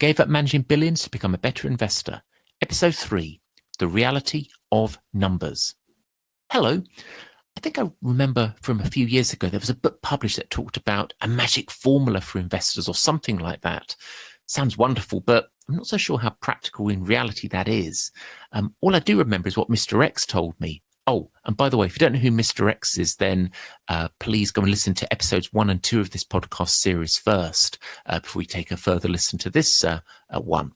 gave up managing billions to become a better investor. Episode 3, The Reality of Numbers. Hello. I think I remember from a few years ago, there was a book published that talked about a magic formula for investors or something like that. Sounds wonderful, but I'm not so sure how practical in reality that is. All I do remember is what Mr. X told me. Oh, and by the way, if you don't know who Mr. X is, then please go and listen to episodes 1 and 2 of this podcast series first, before we take a further listen to this one.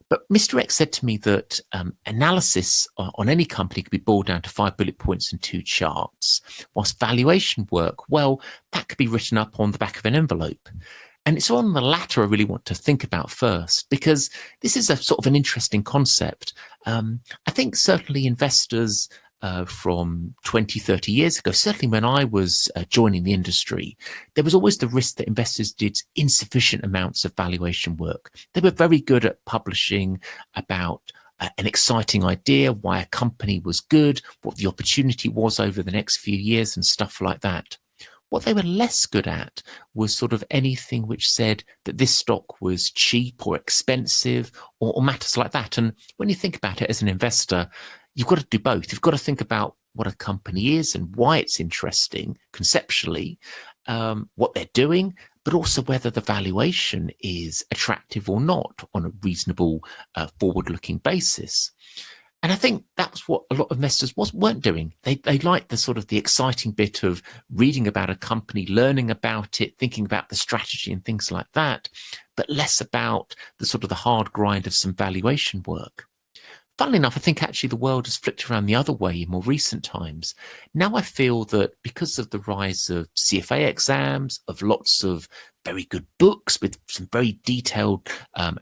But Mr. X said to me that analysis on any company could be boiled down to 5 bullet points and 2 charts, whilst valuation work, well, that could be written up on the back of an envelope. And it's on the latter I really want to think about first, because this is a sort of an interesting concept. I think certainly investors from 20, 30 years ago, certainly when I was joining the industry, there was always the risk that investors did insufficient amounts of valuation work. They were very good at publishing about an exciting idea, why a company was good, what the opportunity was over the next few years and stuff like that. What they were less good at was sort of anything which said that this stock was cheap or expensive or matters like that. And when you think about it as an investor, you've got to do both. You've got to think about what a company is and why it's interesting conceptually, what they're doing, but also whether the valuation is attractive or not on a reasonable forward-looking basis. And I think that's what a lot of investors weren't doing. They liked the sort of the exciting bit of reading about a company, learning about it, thinking about the strategy and things like that, but less about the sort of the hard grind of some valuation work. Funnily enough, I think actually the world has flipped around the other way in more recent times. Now I feel that because of the rise of CFA exams, of lots of very good books with some very detailed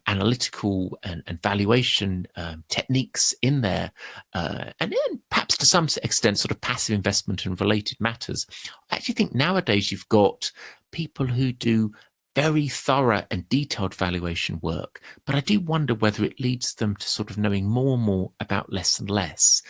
analytical and valuation techniques in there, and perhaps to some extent sort of passive investment and related matters, I actually think nowadays you've got people who do very thorough and detailed valuation work, but I do wonder whether it leads them to sort of knowing more and more about less and less,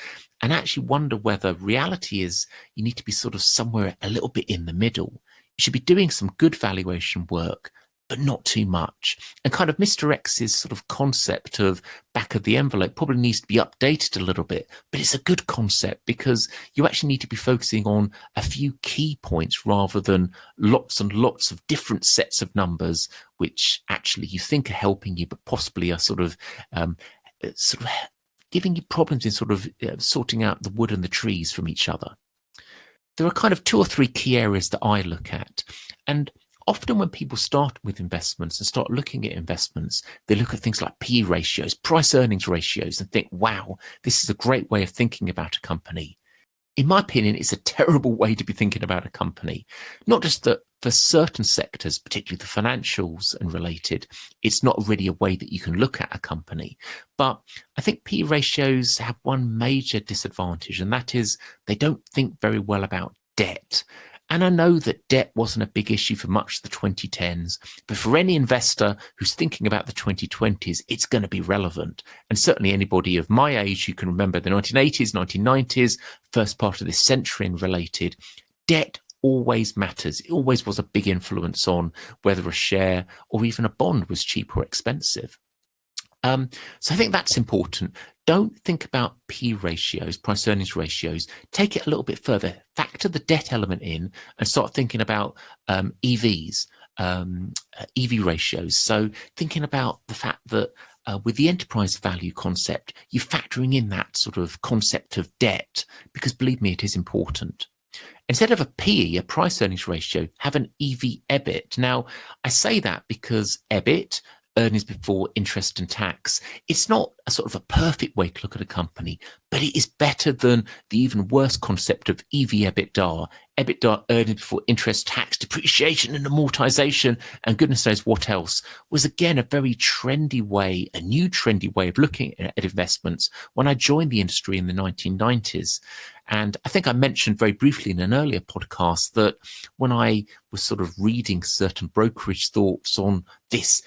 and actually wonder whether reality is you need to be sort of somewhere a little bit in the middle. You should be doing some good valuation work, but not too much. And kind of Mr. X's sort of concept of back of the envelope probably needs to be updated a little bit, but it's a good concept because you actually need to be focusing on a few key points rather than lots and lots of different sets of numbers, which actually you think are helping you, but possibly are sort of giving you problems in sort of sorting out the wood and the trees from each other. There are kind of 2 or 3 key areas that I look at. And often when people start with investments and start looking at investments, they look at things like PE ratios, price earnings ratios, and think, wow, this is a great way of thinking about a company. In my opinion, it's a terrible way to be thinking about a company. Not just that for certain sectors, particularly the financials and related, it's not really a way that you can look at a company. But I think PE ratios have one major disadvantage, and that is they don't think very well about debt. And I know that debt wasn't a big issue for much of the 2010s, but for any investor who's thinking about the 2020s, it's going to be relevant. And certainly anybody of my age who can remember the 1980s, 1990s, first part of this century and related, debt always matters. It always was a big influence on whether a share or even a bond was cheap or expensive. So I think that's important. Don't think about P ratios, price earnings ratios. Take it a little bit further. Factor the debt element in and start thinking about EVs, EV ratios. So thinking about the fact that with the enterprise value concept, you're factoring in that sort of concept of debt, because believe me, it is important. Instead of a PE, a price earnings ratio, have an EV EBIT. Now, I say that because EBIT, earnings before interest and tax, it's not a sort of a perfect way to look at a company, but it is better than the even worse concept of EV EBITDA, EBITDA, earnings before interest, tax, depreciation and amortization, and goodness knows what else, was again a very trendy way, a new trendy way of looking at investments when I joined the industry in the 1990s. And I think I mentioned very briefly in an earlier podcast that when I was sort of reading certain brokerage thoughts on this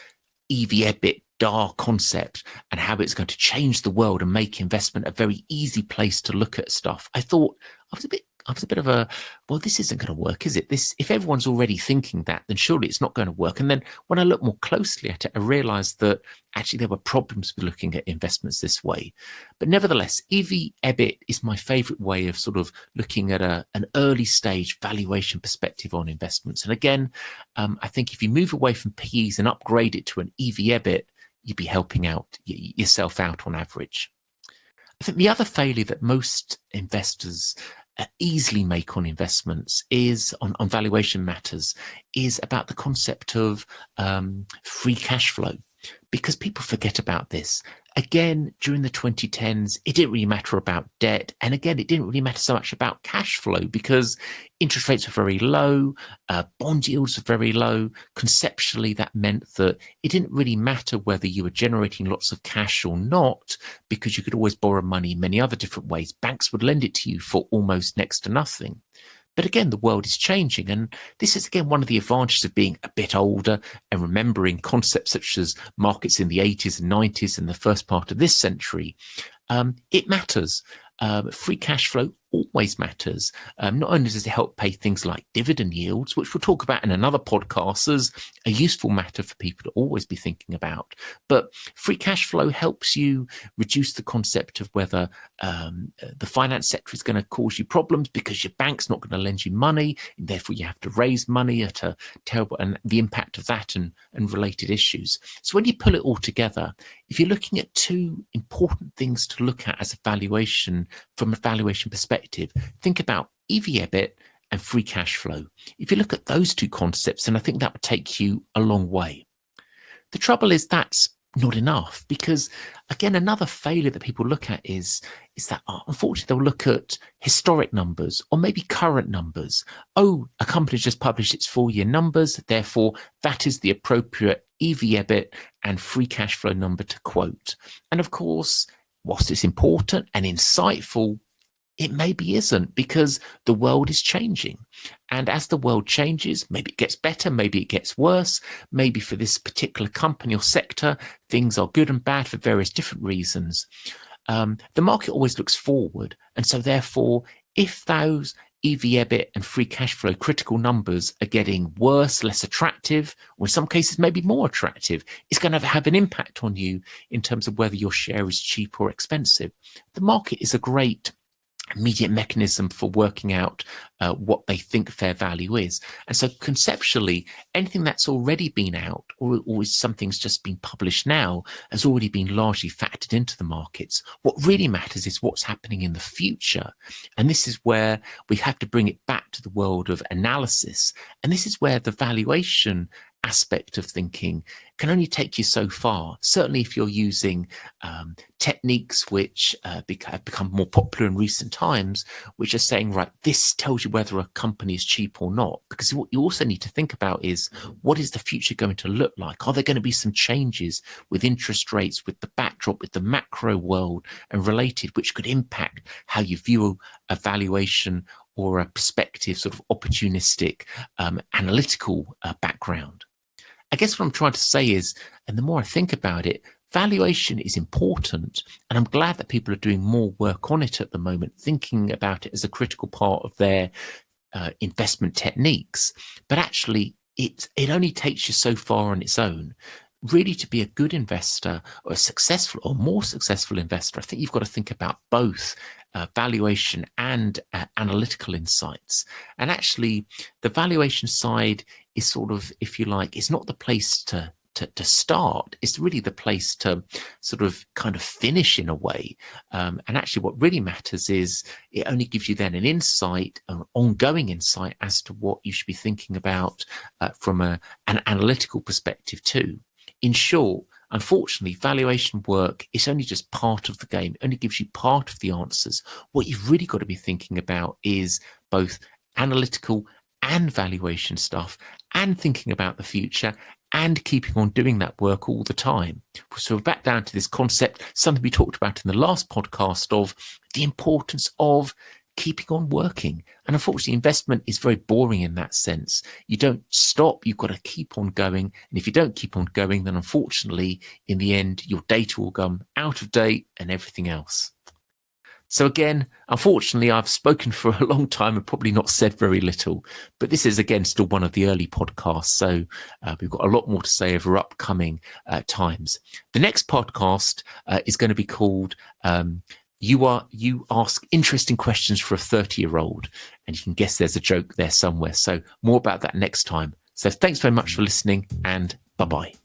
EV EBITDA concept and how it's going to change the world and make investment a very easy place to look at stuff, I thought I was a bit I was a bit of a, well, this isn't going to work, is it? If everyone's already thinking that, then surely it's not going to work. And then when I looked more closely at it, I realized that actually there were problems with looking at investments this way. But nevertheless, EV/EBIT is my favorite way of sort of looking at an early stage valuation perspective on investments. And again, I think if you move away from PEs and upgrade it to an EV/EBIT, you'd be helping out yourself out on average. I think the other failure that most investors easily make on investments is on valuation matters is about the concept of free cash flow, because people forget about this. Again, during the 2010s, it didn't really matter about debt. And again, it didn't really matter so much about cash flow because interest rates were very low, bond yields were very low. Conceptually, that meant that it didn't really matter whether you were generating lots of cash or not, because you could always borrow money in many other different ways. Banks would lend it to you for almost next to nothing. But again, the world is changing. And this is, again, one of the advantages of being a bit older and remembering concepts such as markets in the 80s and 90s and the first part of this century. It matters. Free cash flow always matters. Not only does it help pay things like dividend yields, which we'll talk about in another podcast as a useful matter for people to always be thinking about, but free cash flow helps you reduce the concept of whether the finance sector is going to cause you problems because your bank's not going to lend you money, and therefore you have to raise money at a terrible, and the impact of that and related issues. So when you pull it all together, if you're looking at two important things to look at as a valuation, from a valuation perspective, think about EV/EBIT and free cash flow. If you look at those two concepts, then I think that would take you a long way. The trouble is that's not enough, because again, another failure that people look at is that unfortunately they'll look at historic numbers or maybe current numbers. Oh, a company just published its full year numbers, therefore that is the appropriate EV/EBIT and free cash flow number to quote. And of course, whilst it's important and insightful, it maybe isn't, because the world is changing. And as the world changes, maybe it gets better, maybe it gets worse. Maybe for this particular company or sector, things are good and bad for various different reasons. The market always looks forward. And so therefore, if those EV/EBIT and free cash flow critical numbers are getting worse, less attractive, or in some cases maybe more attractive, it's going to have an impact on you in terms of whether your share is cheap or expensive. The market is a great immediate mechanism for working out what they think fair value is. And so conceptually, anything that's already been out or something's just been published now has already been largely factored into the markets. What really matters is what's happening in the future. And this is where we have to bring it back to the world of analysis. And this is where the valuation aspect of thinking can only take you so far. Certainly if you're using techniques which have become more popular in recent times, which are saying, right, this tells you whether a company is cheap or not. Because what you also need to think about is, what is the future going to look like? Are there going to be some changes with interest rates, with the backdrop, with the macro world and related, which could impact how you view a valuation or a perspective, sort of opportunistic, analytical background? I guess what I'm trying to say is, and the more I think about it, valuation is important, and I'm glad that people are doing more work on it at the moment, thinking about it as a critical part of their investment techniques. But actually, it only takes you so far on its own. Really, to be a good investor or a successful or more successful investor, I think you've got to think about both valuation and analytical insights. And actually, the valuation side is sort of, if you like, it's not the place to start. It's really the place to sort of kind of finish in a way. And actually what really matters is it only gives you then an insight, an ongoing insight as to what you should be thinking about from an analytical perspective too. In short, unfortunately, valuation work is only just part of the game. It only gives you part of the answers. What you've really got to be thinking about is both analytical and valuation stuff, and thinking about the future, and keeping on doing that work all the time. So we're back down to this concept, something we talked about in the last podcast, of the importance of keeping on working. And unfortunately, investment is very boring in that sense. You don't stop, you've got to keep on going. And if you don't keep on going, then unfortunately, in the end, your data will come out of date and everything else. So again, unfortunately, I've spoken for a long time and probably not said very little, but this is again still one of the early podcasts. So we've got a lot more to say over upcoming times. The next podcast is going to be called You Ask Interesting Questions for a 30-year-old, and you can guess there's a joke there somewhere. So more about that next time. So thanks very much for listening, and bye-bye.